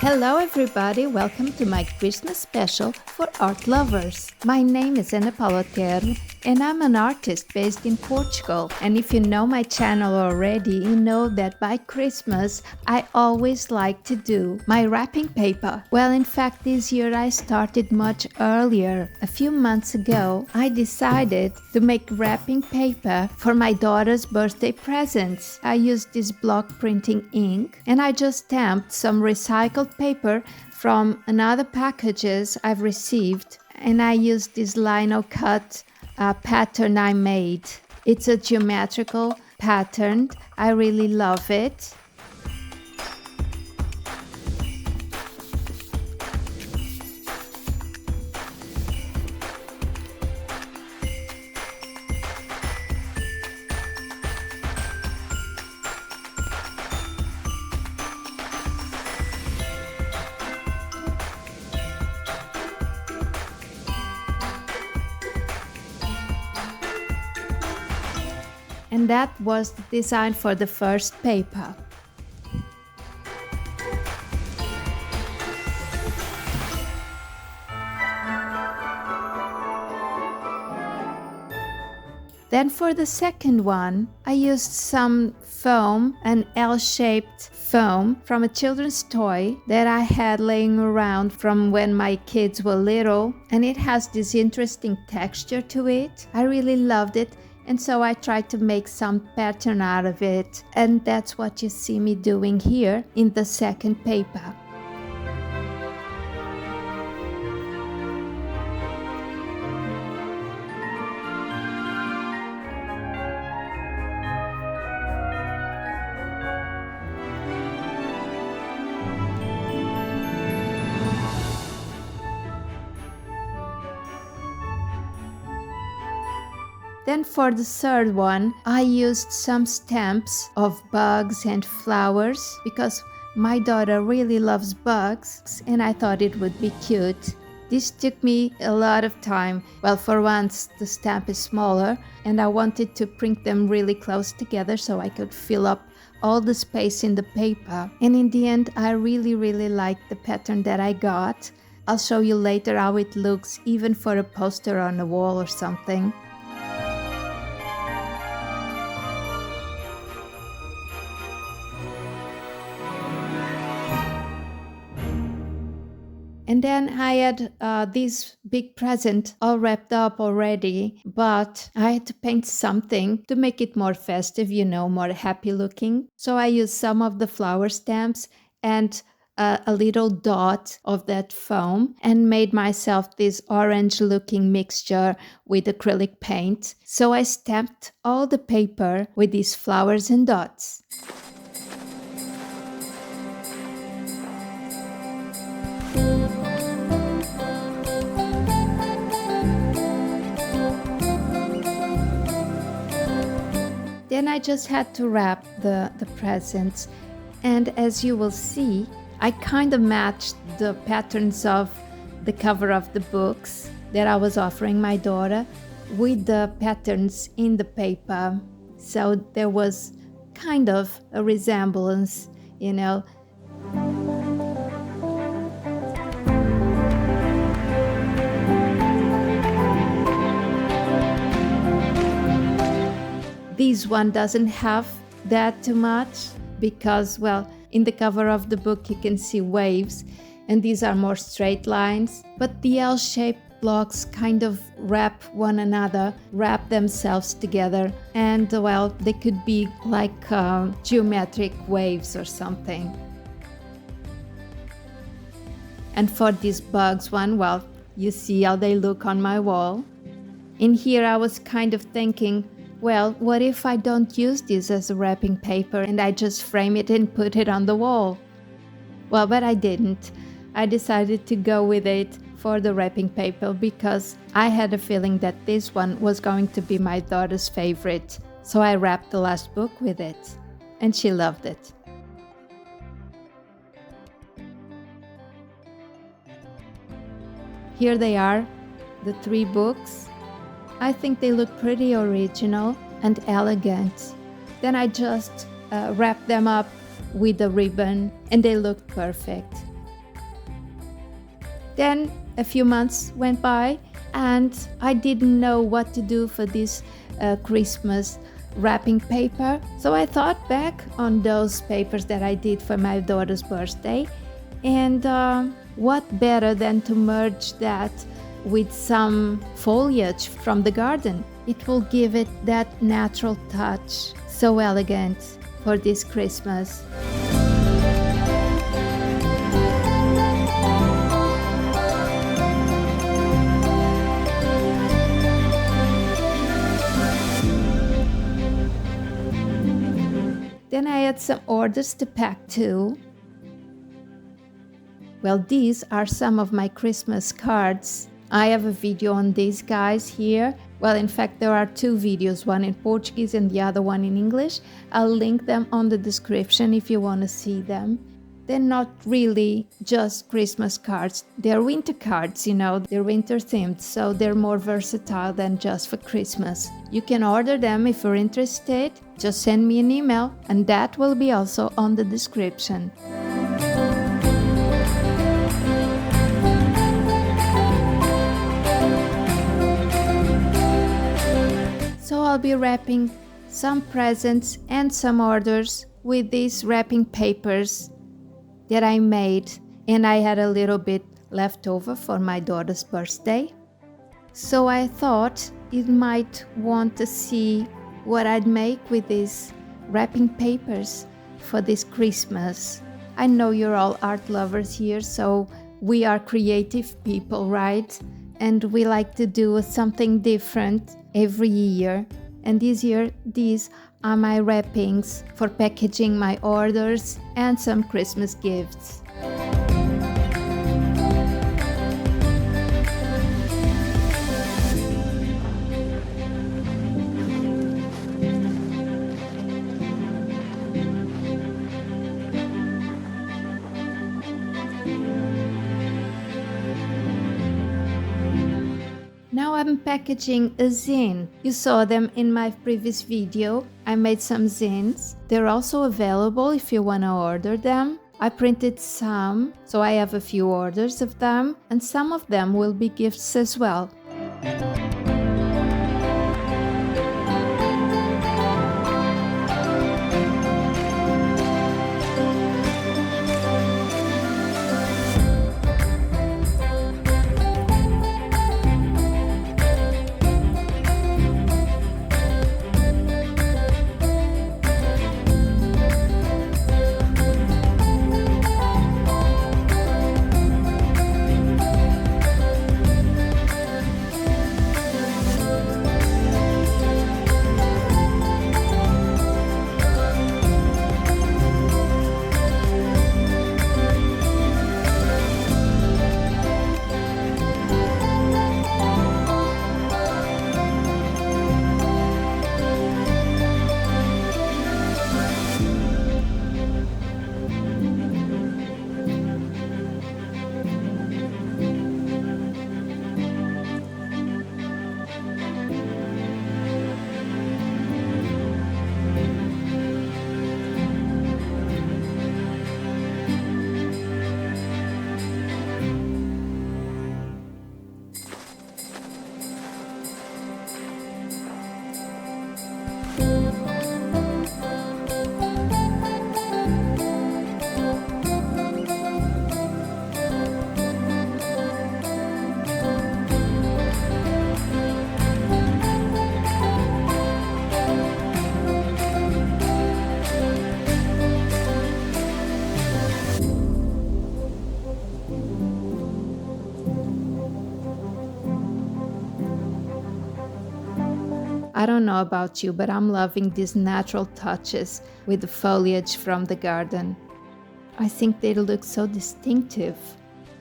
Hello everybody, welcome to my Christmas special for art lovers. My name is Ana Paula Terno and I'm an artist based in Portugal. And if you know my channel already, you know that by Christmas I always like to do my wrapping paper. Well, in fact, this year I started much earlier. A few months ago, I decided to make wrapping paper for my daughter's birthday presents. I used this block printing ink and I just stamped some recycled paper from another packages I've received, and I used this lino cut pattern I made. It's a geometrical pattern. I really love it. And that was the design for the first paper. Then for the second one, I used some foam, an L-shaped foam from a children's toy that I had laying around from when my kids were little. And it has this interesting texture to it. I really loved it. And so I tried to make some pattern out of it. And that's what you see me doing here in the second paper. Then for the third one, I used some stamps of bugs and flowers because my daughter really loves bugs and I thought it would be cute. This took me a lot of time. Well, for once, the stamp is smaller and I wanted to print them really close together so I could fill up all the space in the paper. And in the end, I really liked the pattern that I got. I'll show you later how it looks, even for a poster on a wall or something. And then I had this big present all wrapped up already, but I had to paint something to make it more festive, you know, more happy looking. So I used some of the flower stamps and a little dot of that foam and made myself this orange looking mixture with acrylic paint. So I stamped all the paper with these flowers and dots. Then I just had to wrap the presents, and as you will see, I kind of matched the patterns of the cover of the books that I was offering my daughter with the patterns in the paper. So there was kind of a resemblance, you know. This one doesn't have that too much because, well, in the cover of the book you can see waves and these are more straight lines. But the L-shaped blocks kind of wrap one another, wrap themselves together, and, well, they could be like geometric waves or something. And for these bugs one, well, you see how they look on my wall. In here I was kind of thinking, well, what if I don't use this as a wrapping paper and I just frame it and put it on the wall? Well, but I didn't. I decided to go with it for the wrapping paper because I had a feeling that this one was going to be my daughter's favorite. So I wrapped the last book with it and she loved it. Here they are, the 3 books. I think they look pretty original and elegant. Then I just wrapped them up with a ribbon and they looked perfect. Then a few months went by and I didn't know what to do for this Christmas wrapping paper. So I thought back on those papers that I did for my daughter's birthday, and what better than to merge that with some foliage from the garden. It will give it that natural touch, so elegant for this Christmas. Then I had some orders to pack too. Well, these are some of my Christmas cards. I have a video on these guys here. Well, in fact, there are two videos, one in Portuguese and the other one in English. I'll link them on the description if you want to see them. They're not really just Christmas cards. They're winter cards, they're winter themed, so they're more versatile than just for Christmas. You can order them if you're interested. Just send me an email, and that will be also on the description. So I'll be wrapping some presents and some orders with these wrapping papers that I made, and I had a little bit left over for my daughter's birthday. So I thought you might want to see what I'd make with these wrapping papers for this Christmas. I know you're all art lovers here, so we are creative people, right? And we like to do something different every year. And this year, these are my wrappings for packaging my orders and some Christmas gifts. Now I'm packaging a zine. You saw them in my previous video. I made some zines. They're also available if you want to order them. I printed some, so I have a few orders of them, and some of them will be gifts as well. I don't know about you, but I'm loving these natural touches with the foliage from the garden. I think they look so distinctive.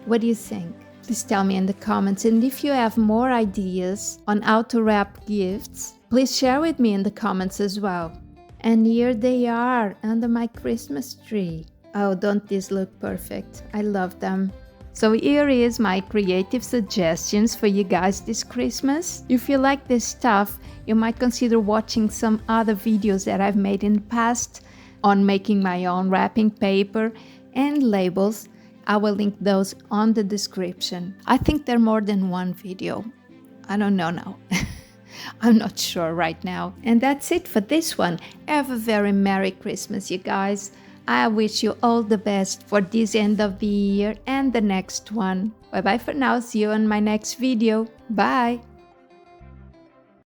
What do you think? Please tell me in the comments, and if you have more ideas on how to wrap gifts, please share with me in the comments as well. And here they are under my Christmas tree. Oh, don't these look perfect? I love them. So here is my creative suggestions for you guys this Christmas. If you like this stuff, you might consider watching some other videos that I've made in the past on making my own wrapping paper and labels. I will link those on the description. I think there are more than one video. I don't know now. I'm not sure right now. And that's it for this one. Have a very Merry Christmas, you guys. I wish you all the best for this end of the year and the next one. Bye bye for now. See you in my next video. Bye.